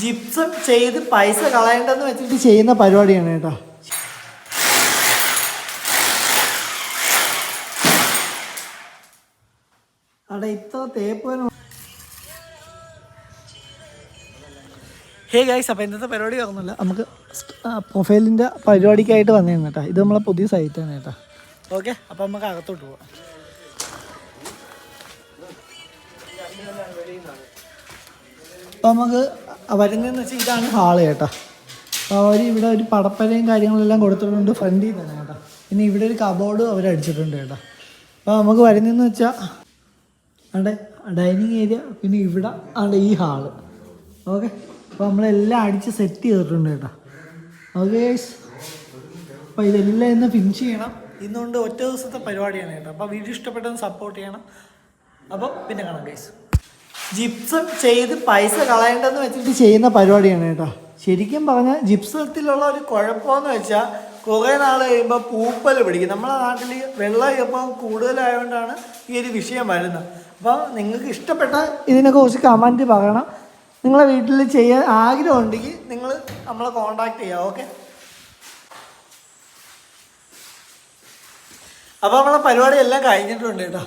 Gypsum ചെയ്ത് പൈസ കളയണ്ടെന്ന് വെച്ചിട്ട് ചെയ്യുന്ന പരിപാടിയാണ് കേട്ടോ. അവിടെ ഇത്ര തേപ്പ്. ഹേ ഗൈസ്, അപ്പോൾ ഇന്നത്തെ പരിപാടി ഒന്നുമില്ല, നമുക്ക് പ്രൊഫൈലിൻ്റെ പരിപാടിക്കായിട്ട് വന്നേന്ന് കേട്ടോ. ഇത് നമ്മളെ പുതിയ സൈറ്റാണ് കേട്ടോ. ഓക്കെ, അപ്പോൾ നമുക്ക് അകത്തോട്ട് പോവാം. അപ്പോൾ നമുക്ക് വരുന്നതെന്ന് വെച്ചാൽ ഇതാണ് ഹാള് കേട്ടോ. അപ്പോൾ അവർ ഇവിടെ ഒരു പടപ്പരയും കാര്യങ്ങളെല്ലാം കൊടുത്തിട്ടുണ്ട് ഫ്രണ്ടിൽ തന്നെ കേട്ടോ. പിന്നെ ഇവിടെ ഒരു കബോർഡ് അവരടിച്ചിട്ടുണ്ട് കേട്ടോ. അപ്പോൾ നമുക്ക് വരുന്നതെന്ന് വെച്ചാൽ അവിടെ ഡൈനിങ് ഏരിയ, പിന്നെ ഇവിടെ അവിടെ ഈ ഹാള്. ഓക്കെ, അപ്പോൾ നമ്മളെല്ലാം അടിച്ച് സെറ്റ് ചെയ്തിട്ടുണ്ട് കേട്ടോ. ഓക്കെ ഗൈസ്, അപ്പോൾ ഇതെല്ലാം ഇന്ന് ഫിനിഷ് ചെയ്യണം. ഇന്നുകൊണ്ട് ഒറ്റ ദിവസത്തെ പരിപാടിയാണ് കേട്ടോ. അപ്പോൾ വീഡിയോ ഇഷ്ടപ്പെട്ടെന്ന് സപ്പോർട്ട് ചെയ്യണം. അപ്പോൾ പിന്നെ കാണാം ഗൈസ്. ജിപ്സം ചെയ്ത് പൈസ കളയണ്ടെന്ന് വെച്ചിട്ട് ചെയ്യുന്ന പരിപാടിയാണ് കേട്ടോ. ശരിക്കും പറഞ്ഞാൽ ജിപ്സത്തിലുള്ള ഒരു കുഴപ്പമെന്ന് വെച്ചാൽ കുറേ നാൾ കഴിയുമ്പോൾ പൂപ്പൽ പിടിക്കും. നമ്മളെ നാട്ടിൽ വെള്ളം ഇപ്പം കൂടുതലായതുകൊണ്ടാണ് ഈ ഒരു വിഷയം വരുന്നത്. അപ്പോൾ നിങ്ങൾക്ക് ഇഷ്ടപ്പെട്ട ഇതിനെക്കുറിച്ച് കമൻറ്റ് പറയണം. നിങ്ങളെ വീട്ടിൽ ചെയ്യാൻ ആഗ്രഹം ഉണ്ടെങ്കിൽ നിങ്ങൾ നമ്മളെ കോൺടാക്ട് ചെയ്യുക. ഓക്കെ, അപ്പോൾ നമ്മളെ പരിപാടി എല്ലാം കഴിഞ്ഞിട്ടുണ്ട് കേട്ടോ.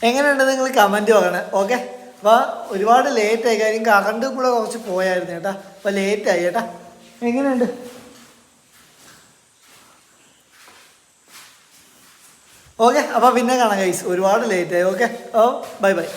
എങ്ങനെയുണ്ട് നിങ്ങൾ കമൻറ്റ് പറയണേ. ഓക്കെ, അപ്പോൾ ഒരുപാട് ലേറ്റായി, കാര്യം കറണ്ട് കൂടെ കുറച്ച് പോയായിരുന്നു കേട്ടോ. അപ്പോൾ ലേറ്റായി കേട്ടോ. എങ്ങനെയുണ്ട്? ഓക്കെ, അപ്പോൾ പിന്നെ കാണാം ഗൈസ്. ഒരുപാട് ലേറ്റായി. ഓക്കെ, ഓ ബൈ ബൈ.